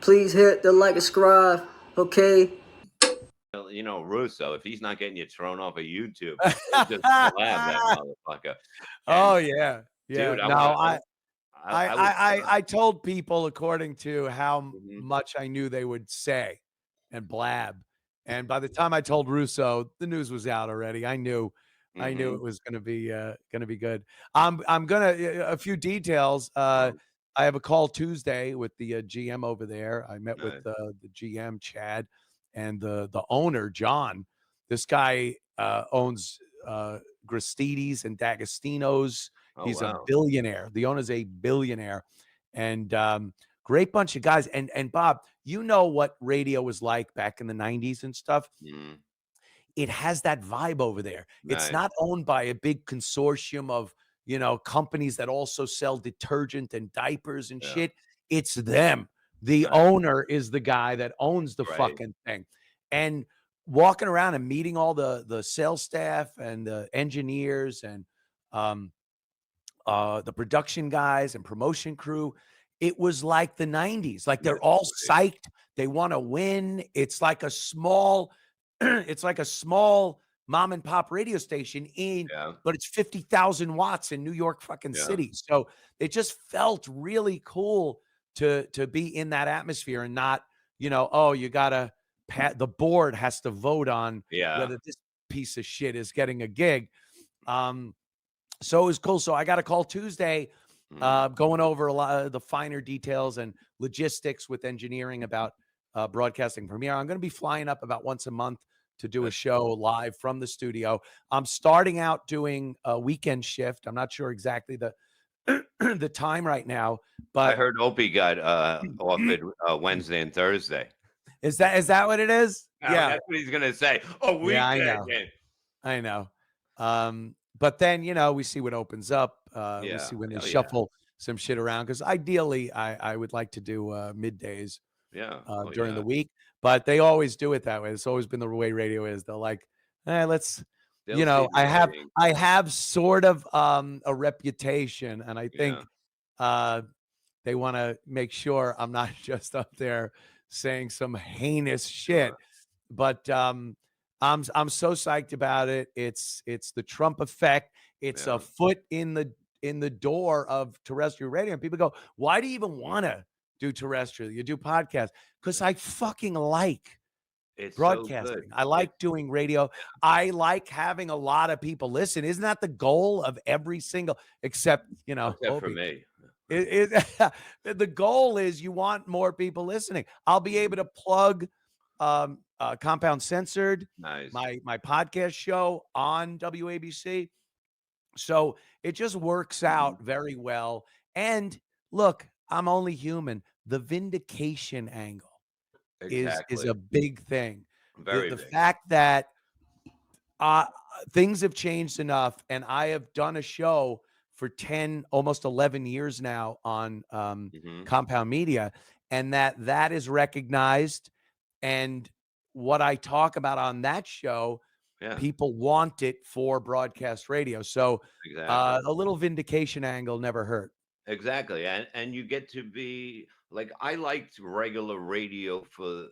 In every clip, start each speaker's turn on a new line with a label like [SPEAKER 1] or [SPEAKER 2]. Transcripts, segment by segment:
[SPEAKER 1] Please hit the like and subscribe. Okay.
[SPEAKER 2] Russo, if he's not getting you thrown off of YouTube, just blab that motherfucker. And
[SPEAKER 3] Oh yeah, yeah.
[SPEAKER 2] dude,
[SPEAKER 3] I told people according to how
[SPEAKER 2] Mhm.
[SPEAKER 3] much I knew they would say and blab. And by the time I told Russo, the news was out already. I knew it was going to be good. I'm gonna a few details. I have a call Tuesday with the GM over there. I met with
[SPEAKER 2] Nice.
[SPEAKER 3] the GM Chad and the owner John. This guy owns Gristides and D'Agostino's.
[SPEAKER 2] Oh,
[SPEAKER 3] He's a
[SPEAKER 2] wow.
[SPEAKER 3] billionaire. The owner's a billionaire, and great bunch of guys. And Bob, you know what radio was like back in the 90s and stuff.
[SPEAKER 2] Mhm.
[SPEAKER 3] It has that vibe over there. It's
[SPEAKER 2] Nice.
[SPEAKER 3] not owned by a big consortium of, companies that also sell detergent and diapers and
[SPEAKER 2] Yeah.
[SPEAKER 3] shit. It's them. The
[SPEAKER 2] Nice.
[SPEAKER 3] owner is the guy that owns the
[SPEAKER 2] Right.
[SPEAKER 3] fucking thing. And walking around and meeting all the sales staff and the engineers and the production guys and promotion crew, it was like the 90s. Like they're
[SPEAKER 2] That's
[SPEAKER 3] all
[SPEAKER 2] great.
[SPEAKER 3] psyched. They want to win. It's like a small it's like a small mom and pop radio station
[SPEAKER 2] Yeah.
[SPEAKER 3] but it's 50,000 watts in New York fucking
[SPEAKER 2] Yeah.
[SPEAKER 3] City. So it just felt really cool to be in that atmosphere and not, oh, you gotta the board has to vote on
[SPEAKER 2] Yeah.
[SPEAKER 3] whether this piece of shit is getting a gig. So it was cool. So I got a call Tuesday, going over a lot of the finer details and logistics with engineering about broadcasting Premiere. I'm going to be flying up about once a month to do a show live from the studio. I'm starting out doing a weekend shift. I'm not sure exactly the the time right now, but
[SPEAKER 2] I heard Opie got offered Wednesday and Thursday.
[SPEAKER 3] is that what it is?
[SPEAKER 2] Yeah, that's what he's gonna say. Oh, weekday.
[SPEAKER 3] Yeah, I know. But then, we see what opens up. We
[SPEAKER 2] Yeah.
[SPEAKER 3] see when they
[SPEAKER 2] Hell yeah.
[SPEAKER 3] shuffle some shit around. Because ideally, I would like to do middays
[SPEAKER 2] Yeah. Oh,
[SPEAKER 3] during
[SPEAKER 2] yeah.
[SPEAKER 3] the week. But they always do it that way. It's always been the way radio is. They're like, let's,
[SPEAKER 2] They'll see the writing.
[SPEAKER 3] I have sort of a reputation, and I think they want to make sure I'm not just up there saying some heinous shit. But I'm so psyched about it. It's the Trump effect. It's a foot in the door of terrestrial radio. And people go, why do you even want to do terrestrial? You do podcasts. Because I fucking like
[SPEAKER 2] It's
[SPEAKER 3] broadcasting.
[SPEAKER 2] so good.
[SPEAKER 3] I like doing radio. I like having a lot of people listen. Isn't that the goal of every single, except
[SPEAKER 2] Except for me.
[SPEAKER 3] The goal is you want more people listening. I'll be able to plug Compound Censored,
[SPEAKER 2] Nice.
[SPEAKER 3] my podcast show on WABC. So it just works out very well. And look, I'm only human. The vindication angle is a big thing.
[SPEAKER 2] Very
[SPEAKER 3] the
[SPEAKER 2] big.
[SPEAKER 3] fact that things have changed enough, and I have done a show for 10, almost 11 years now on Compound Media, and that is recognized. And what I talk about on that show, people want it for broadcast radio. So a little vindication angle never hurt.
[SPEAKER 2] Exactly. And you get to be like, I liked regular radio for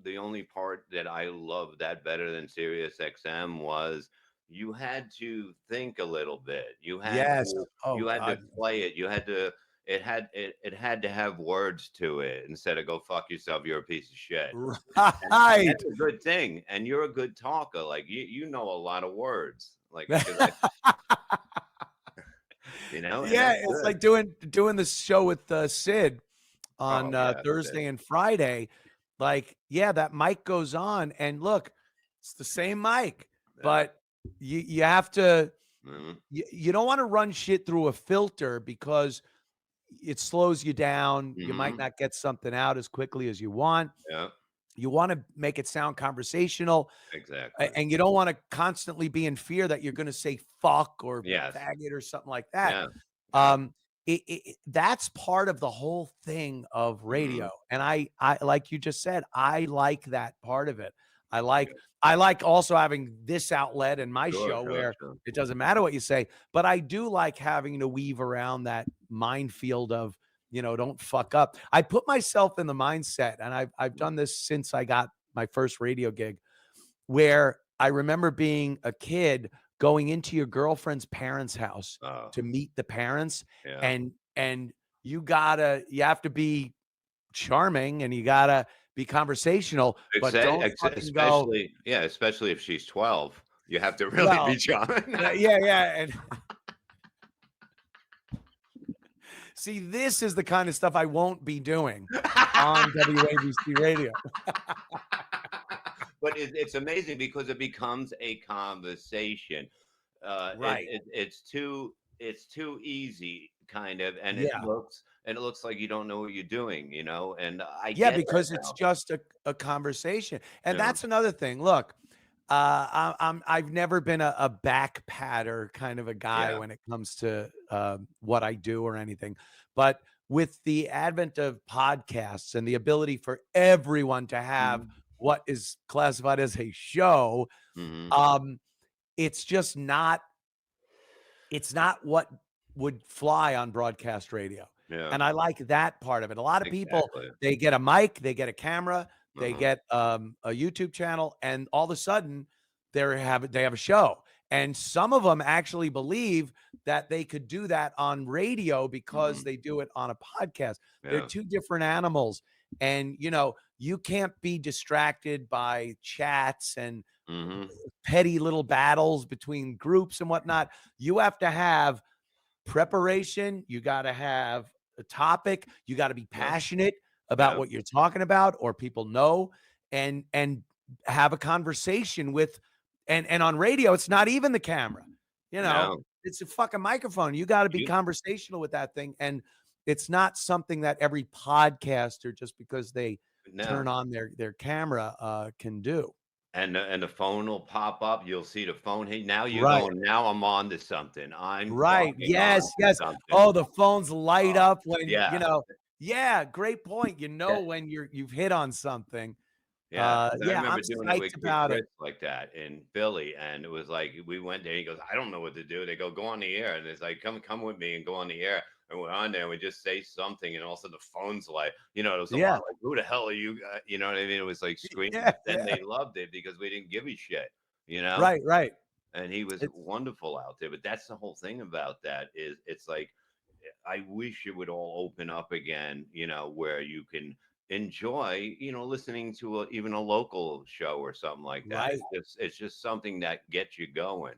[SPEAKER 2] the only part that I loved that better than Sirius XM was you had to think a little bit. You had to play it. You had to it had to have words to it instead of go fuck yourself, you're a piece of shit.
[SPEAKER 3] Right.
[SPEAKER 2] That's a good thing. And you're a good talker. Like you know a lot of words. Like
[SPEAKER 3] yeah, it's like doing the show with Sid on Thursday and Friday. Like, that mic goes on, and look, it's the same mic, but you have to, you don't want to run shit through a filter because it slows you down. You might not get something out as quickly as you want.
[SPEAKER 2] Yeah.
[SPEAKER 3] You want to make it sound conversational.
[SPEAKER 2] Exactly.
[SPEAKER 3] And you don't want to constantly be in fear that you're going to say fuck or faggot or something like that. That's part of the whole thing of radio. And I like you just said, I like that part of it. I like also having this outlet in my show where it doesn't matter what you say, but I do like having to weave around that minefield of don't fuck up. I put myself in the mindset, and I've done this since I got my first radio gig, where I remember being a kid going into your girlfriend's parents' house
[SPEAKER 2] Oh,
[SPEAKER 3] to meet the parents,
[SPEAKER 2] yeah.
[SPEAKER 3] and you have to be charming and you gotta be conversational, but don't fucking go,
[SPEAKER 2] Especially if she's 12, you have to really be
[SPEAKER 3] well,
[SPEAKER 2] charming.
[SPEAKER 3] yeah, and see, this is the kind of stuff I won't be doing on WABC radio.
[SPEAKER 2] But it's amazing because it becomes a conversation.
[SPEAKER 3] Right.
[SPEAKER 2] It's too easy, kind of, and
[SPEAKER 3] Yeah.
[SPEAKER 2] it looks like you don't know what you're doing, and I
[SPEAKER 3] Yeah,
[SPEAKER 2] get that
[SPEAKER 3] because it's
[SPEAKER 2] now.
[SPEAKER 3] just a conversation. And
[SPEAKER 2] Yeah.
[SPEAKER 3] that's another thing. Look, I've never been a back patter kind of a guy
[SPEAKER 2] Yeah.
[SPEAKER 3] when it comes to what I do or anything. But with the advent of podcasts and the ability for everyone to have
[SPEAKER 2] Mhm.
[SPEAKER 3] what is classified as a show,
[SPEAKER 2] Mhm.
[SPEAKER 3] um, it's just not it's not what would fly on broadcast radio.
[SPEAKER 2] Yeah.
[SPEAKER 3] And I like that part of it. A lot of people,
[SPEAKER 2] Exactly.
[SPEAKER 3] they get a mic, they get a camera, they
[SPEAKER 2] Uh-huh.
[SPEAKER 3] get a YouTube channel, and all of a sudden they have a show. And some of them actually believe that they could do that on radio because
[SPEAKER 2] Mhm.
[SPEAKER 3] they do it on a podcast. They're
[SPEAKER 2] Yeah.
[SPEAKER 3] two different animals. And you can't be distracted by chats and
[SPEAKER 2] Mhm.
[SPEAKER 3] petty little battles between groups and whatnot. You have to have preparation. You got to have a topic. You got to be
[SPEAKER 2] Yeah.
[SPEAKER 3] passionate about
[SPEAKER 2] Yeah.
[SPEAKER 3] what you're talking about, or people know, and have a conversation with. And on radio, it's not even the camera.
[SPEAKER 2] No.
[SPEAKER 3] It's a fucking microphone. You got to be
[SPEAKER 2] You
[SPEAKER 3] conversational with that thing, and it's not something that every podcaster, just because they
[SPEAKER 2] no.
[SPEAKER 3] turn on their camera, can do.
[SPEAKER 2] And the phone will pop up. You'll see the phone. Hey, now you're
[SPEAKER 3] Right.
[SPEAKER 2] going, now I'm on to something. I'm
[SPEAKER 3] Right.
[SPEAKER 2] fucking on
[SPEAKER 3] Yes,
[SPEAKER 2] to
[SPEAKER 3] yes.
[SPEAKER 2] something.
[SPEAKER 3] Oh, the phones light
[SPEAKER 2] Uh,
[SPEAKER 3] up when,
[SPEAKER 2] yeah.
[SPEAKER 3] yeah, great point.
[SPEAKER 2] That
[SPEAKER 3] When you've hit on something.
[SPEAKER 2] Yeah, 'cause I
[SPEAKER 3] Yeah,
[SPEAKER 2] remember
[SPEAKER 3] I'm
[SPEAKER 2] doing it
[SPEAKER 3] psyched
[SPEAKER 2] with
[SPEAKER 3] about
[SPEAKER 2] Chris
[SPEAKER 3] it.
[SPEAKER 2] like that in Philly, and it was like we went there. He goes, "I don't know what to do." They go on the air, and it's like, "Come with me and go on the air." And we're on there, and we just say something, and also the phone's like, it was a
[SPEAKER 3] Yeah.
[SPEAKER 2] lot like, "Who the hell are you?" You know what I mean? It was like screaming,
[SPEAKER 3] Yeah,
[SPEAKER 2] but then
[SPEAKER 3] yeah.
[SPEAKER 2] they loved it because we didn't give a shit, you know.
[SPEAKER 3] Right, right.
[SPEAKER 2] And he was
[SPEAKER 3] It's
[SPEAKER 2] wonderful out there. But that's the whole thing about that is it's like I wish it would all open up again, where you can enjoy, listening to even a local show or something like that.
[SPEAKER 3] right.
[SPEAKER 2] It's just something that gets you going.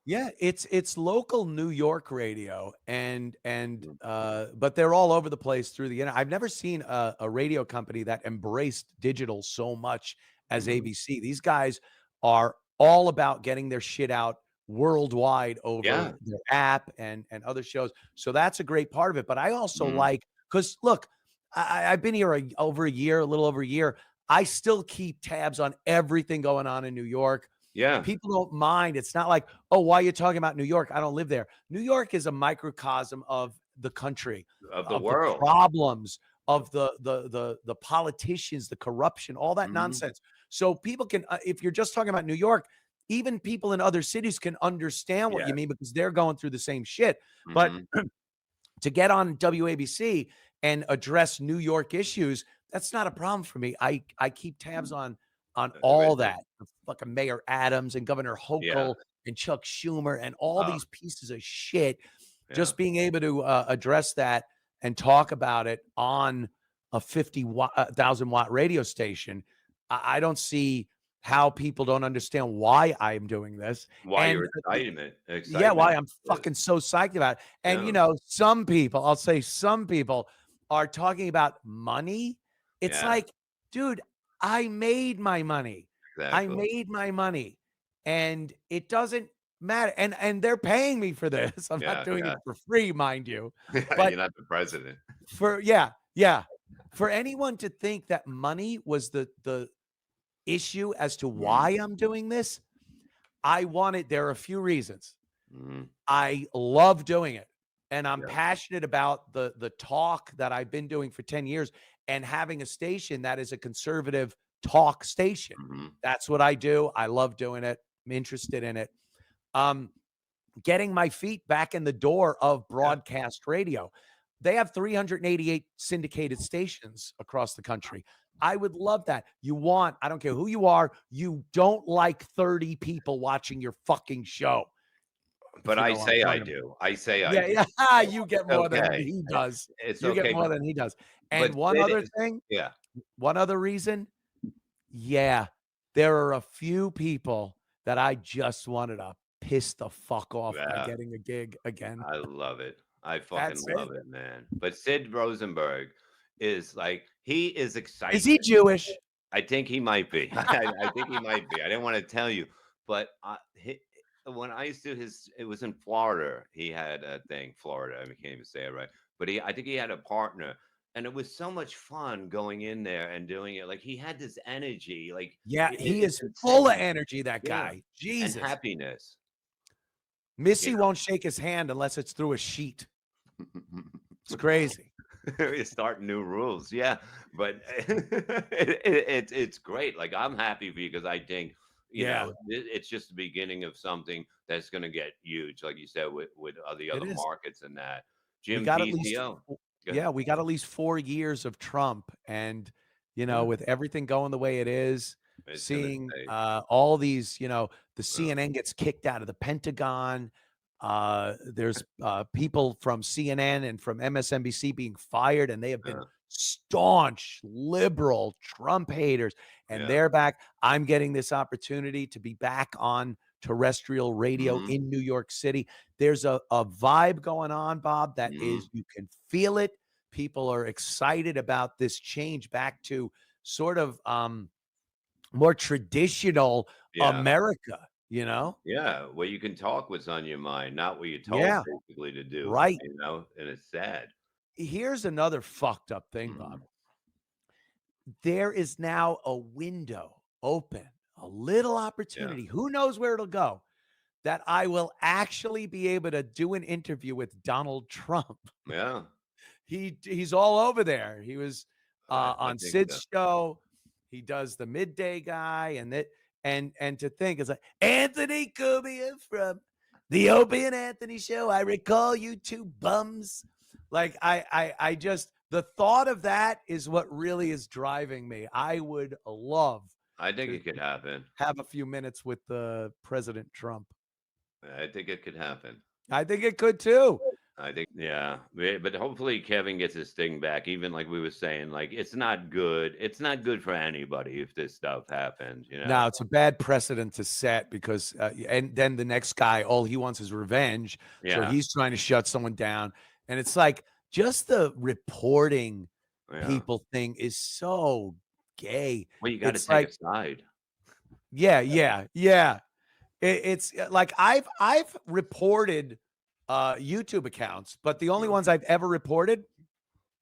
[SPEAKER 3] Yeah, it's local New York radio,
[SPEAKER 2] Mm.
[SPEAKER 3] but they're all over the place through the internet. I've never seen a radio company that embraced digital so much as
[SPEAKER 2] Mhm.
[SPEAKER 3] ABC. These guys are all about getting their shit out worldwide
[SPEAKER 2] Yeah.
[SPEAKER 3] over their app and other shows. So that's a great part of it. But I also
[SPEAKER 2] Mhm.
[SPEAKER 3] like, because look, I've been here over a year, a little over a year. I still keep tabs on everything going on in New York.
[SPEAKER 2] Yeah.
[SPEAKER 3] People don't mind. It's not like, oh, why are you talking about New York? I don't live there. New York is a microcosm of the country,
[SPEAKER 2] Of the
[SPEAKER 3] of the
[SPEAKER 2] world.
[SPEAKER 3] problems, of the politicians, the corruption, all that
[SPEAKER 2] Mhm.
[SPEAKER 3] nonsense. So people can, if you're just talking about New York, even people in other cities can understand what
[SPEAKER 2] Yeah.
[SPEAKER 3] you mean because they're going through the same shit. But
[SPEAKER 2] Mhm.
[SPEAKER 3] to get on WABC and address New York issues, that's not a problem for me. I keep tabs on all
[SPEAKER 2] Everything.
[SPEAKER 3] that. Fucking Mayor Adams and Governor
[SPEAKER 2] Yeah.
[SPEAKER 3] Hochul and Chuck Schumer and all
[SPEAKER 2] Uh,
[SPEAKER 3] these pieces of shit.
[SPEAKER 2] yeah.
[SPEAKER 3] Just being able to address that and talk about it on a 50,000 watt radio station, I don't see how people don't understand why I am doing this.
[SPEAKER 2] Why
[SPEAKER 3] And
[SPEAKER 2] your
[SPEAKER 3] yeah, why
[SPEAKER 2] excitement
[SPEAKER 3] I'm
[SPEAKER 2] is
[SPEAKER 3] fucking so psyched about it. And
[SPEAKER 2] yeah.
[SPEAKER 3] some people, I'll say some people are talking about money. It's
[SPEAKER 2] Yeah.
[SPEAKER 3] like, dude, I made my money. I
[SPEAKER 2] Exactly.
[SPEAKER 3] made my money. And it doesn't matter. And they're paying me for this. I'm not
[SPEAKER 2] Yeah.
[SPEAKER 3] doing it
[SPEAKER 2] Yeah.
[SPEAKER 3] for free, mind you.
[SPEAKER 2] Yeah.
[SPEAKER 3] But
[SPEAKER 2] You're not the president.
[SPEAKER 3] yeah. For anyone to think that money was the issue as to
[SPEAKER 2] Mhm.
[SPEAKER 3] why I'm doing this, there are a few reasons.
[SPEAKER 2] Mhm.
[SPEAKER 3] I love doing it, and I'm
[SPEAKER 2] Yeah.
[SPEAKER 3] passionate about the talk that I've been doing for 10 years and having a station that is a conservative talk station.
[SPEAKER 2] Mhm.
[SPEAKER 3] That's what I do. I love doing it. I'm interested in it. Um, Getting my feet back in the door of
[SPEAKER 2] Yeah.
[SPEAKER 3] broadcast radio. They have 388 syndicated stations across the country. I would love that. I don't care who you are, you don't like 30 people watching your fucking show.
[SPEAKER 2] But
[SPEAKER 3] you
[SPEAKER 2] I
[SPEAKER 3] know what I'm
[SPEAKER 2] say I
[SPEAKER 3] talking about.
[SPEAKER 2] do. I say I
[SPEAKER 3] Yeah,
[SPEAKER 2] do.
[SPEAKER 3] yeah. You get more than
[SPEAKER 2] Okay.
[SPEAKER 3] he does.
[SPEAKER 2] It's
[SPEAKER 3] You get
[SPEAKER 2] okay.
[SPEAKER 3] more than he does. And
[SPEAKER 2] But
[SPEAKER 3] one
[SPEAKER 2] Sid
[SPEAKER 3] other
[SPEAKER 2] is,
[SPEAKER 3] thing,
[SPEAKER 2] yeah.
[SPEAKER 3] one other reason, yeah, there are a few people that I just wanted to piss the fuck off by
[SPEAKER 2] Yeah.
[SPEAKER 3] getting a gig again.
[SPEAKER 2] I love it. I fucking
[SPEAKER 3] That's
[SPEAKER 2] love
[SPEAKER 3] it.
[SPEAKER 2] it, man. But Sid Rosenberg is like, he is
[SPEAKER 3] Is he
[SPEAKER 2] excitement.
[SPEAKER 3] Jewish?
[SPEAKER 2] I think he might be. I think he might be. I didn't want to tell you, but when I used to it was in Florida. He had a thing, Florida. I can't even say it right, but I think he had a partner, and it was so much fun going in there and doing it. Like he had this energy, like
[SPEAKER 3] Yeah, he
[SPEAKER 2] it's
[SPEAKER 3] is full of
[SPEAKER 2] insane.
[SPEAKER 3] energy, that
[SPEAKER 2] Yeah,
[SPEAKER 3] guy.
[SPEAKER 2] and
[SPEAKER 3] Jesus.
[SPEAKER 2] happiness.
[SPEAKER 3] Missy won't shake his hand unless it's through a sheet. It's crazy.
[SPEAKER 2] We start new rules, yeah, but it's great. Like I'm happy for you because I think
[SPEAKER 3] Yeah,
[SPEAKER 2] it's just the beginning of something that's going to get huge, like you said with the
[SPEAKER 3] it
[SPEAKER 2] other
[SPEAKER 3] is.
[SPEAKER 2] markets and that.
[SPEAKER 3] We
[SPEAKER 2] Jim
[SPEAKER 3] got at least
[SPEAKER 2] PCO, go ahead.
[SPEAKER 3] yeah, we got at least 4 years of Trump, and
[SPEAKER 2] Yeah,
[SPEAKER 3] with everything going the way it is,
[SPEAKER 2] it's gonna
[SPEAKER 3] seeing
[SPEAKER 2] stay.
[SPEAKER 3] all these, the
[SPEAKER 2] Yeah,
[SPEAKER 3] CNN gets kicked out of the Pentagon. There's people from CNN and from MSNBC being fired, and they have been
[SPEAKER 2] yeah,
[SPEAKER 3] staunch liberal Trump haters, and
[SPEAKER 2] yeah.
[SPEAKER 3] they're back. I'm getting this opportunity to be back on terrestrial radio
[SPEAKER 2] Hmm.
[SPEAKER 3] in New York City. There's a vibe going on, Bob, that
[SPEAKER 2] Hmm.
[SPEAKER 3] is, you can feel it. People are excited about this change back to sort of more traditional
[SPEAKER 2] Yeah,
[SPEAKER 3] America.
[SPEAKER 2] yeah. Where you can talk what's on your mind, not what you're told
[SPEAKER 3] Yeah,
[SPEAKER 2] basically to do.
[SPEAKER 3] right.
[SPEAKER 2] And it's sad.
[SPEAKER 3] Here's another fucked up thing, Bob.
[SPEAKER 2] Mhm.
[SPEAKER 3] There is now a window open, a little
[SPEAKER 2] Yeah,
[SPEAKER 3] opportunity. Who knows where it'll go? That I will actually be able to do an interview with Donald Trump.
[SPEAKER 2] yeah.
[SPEAKER 3] He's all over there. He was
[SPEAKER 2] I
[SPEAKER 3] on
[SPEAKER 2] think so.
[SPEAKER 3] Sid's show. He does the midday guy, and to think it's like Anthony Cumia from the Opie and Anthony show. I recall you two bums. Like I just the thought of that is what really is driving me. I would love
[SPEAKER 2] I think
[SPEAKER 3] to
[SPEAKER 2] it could happen.
[SPEAKER 3] have a few minutes with President Trump.
[SPEAKER 2] I think it could happen.
[SPEAKER 3] I think it could too.
[SPEAKER 2] I think, yeah, but hopefully Kevin gets his thing back. Even like we were saying, like it's not good. It's not good for anybody if this stuff happens.
[SPEAKER 3] No, it's a bad precedent to set because, and then the next guy, all he wants is revenge. So
[SPEAKER 2] Yeah,
[SPEAKER 3] he's trying to shut someone down. And it's like just the reporting
[SPEAKER 2] yeah.
[SPEAKER 3] people thing is so gay.
[SPEAKER 2] Well, you got to
[SPEAKER 3] It's
[SPEAKER 2] take a
[SPEAKER 3] like,
[SPEAKER 2] side.
[SPEAKER 3] yeah, yeah, yeah. It's like I've reported YouTube accounts, but the only
[SPEAKER 2] Mm,
[SPEAKER 3] ones I've ever reported,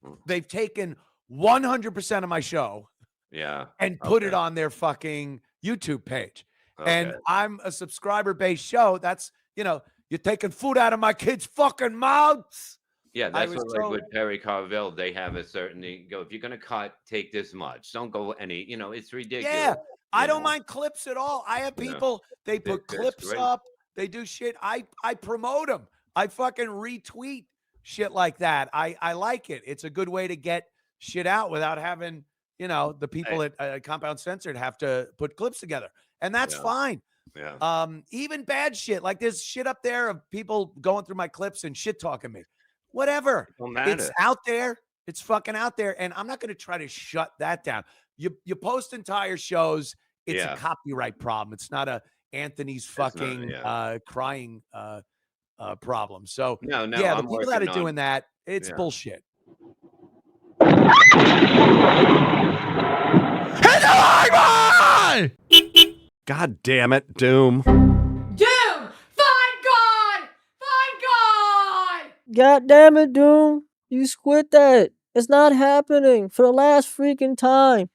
[SPEAKER 2] mm.
[SPEAKER 3] they've taken 100% of my show
[SPEAKER 2] Yeah.
[SPEAKER 3] and put it
[SPEAKER 2] Okay.
[SPEAKER 3] on their fucking YouTube page.
[SPEAKER 2] Okay.
[SPEAKER 3] And I'm a subscriber-based show. That's, you're taking food out of my kids' fucking mouths.
[SPEAKER 2] Yeah,
[SPEAKER 3] I
[SPEAKER 2] that's
[SPEAKER 3] was
[SPEAKER 2] what like
[SPEAKER 3] so
[SPEAKER 2] with Perry Carvel, they have a certain they go, if you're gonna cut, take this much. Don't go any, it's
[SPEAKER 3] yeah,
[SPEAKER 2] ridiculous,
[SPEAKER 3] I
[SPEAKER 2] you
[SPEAKER 3] don't
[SPEAKER 2] know.
[SPEAKER 3] mind clips at all. I have
[SPEAKER 2] Yeah.
[SPEAKER 3] people, they put
[SPEAKER 2] That's
[SPEAKER 3] clips
[SPEAKER 2] great.
[SPEAKER 3] up, they do shit. I promote them. I fucking retweet shit like that. I like it. It's a good way to get shit out without having, the
[SPEAKER 2] I,
[SPEAKER 3] people at Compound Censored have to put clips together. And that's
[SPEAKER 2] yeah,
[SPEAKER 3] fine.
[SPEAKER 2] yeah.
[SPEAKER 3] Even bad shit. Like there's shit up there of people going through my clips and shit talking me. Whatever.
[SPEAKER 2] It don't
[SPEAKER 3] It's
[SPEAKER 2] matter.
[SPEAKER 3] out there. It's fucking out there. And I'm not going to try to shut that down. You post entire shows. It's a
[SPEAKER 2] Yeah.
[SPEAKER 3] copyright problem. It's not a Anthony's
[SPEAKER 2] It's not,
[SPEAKER 3] fucking
[SPEAKER 2] yeah.
[SPEAKER 3] crying problem. So
[SPEAKER 2] No, no,
[SPEAKER 3] yeah, the
[SPEAKER 2] I'm
[SPEAKER 3] people that are
[SPEAKER 2] working on,
[SPEAKER 3] doing that, it's
[SPEAKER 2] yeah.
[SPEAKER 3] bullshit.
[SPEAKER 4] God damn it, Doom.
[SPEAKER 5] Doom! Find God! Find God!
[SPEAKER 1] God damn it, Doom. You quit that. It's not happening for the last freaking time.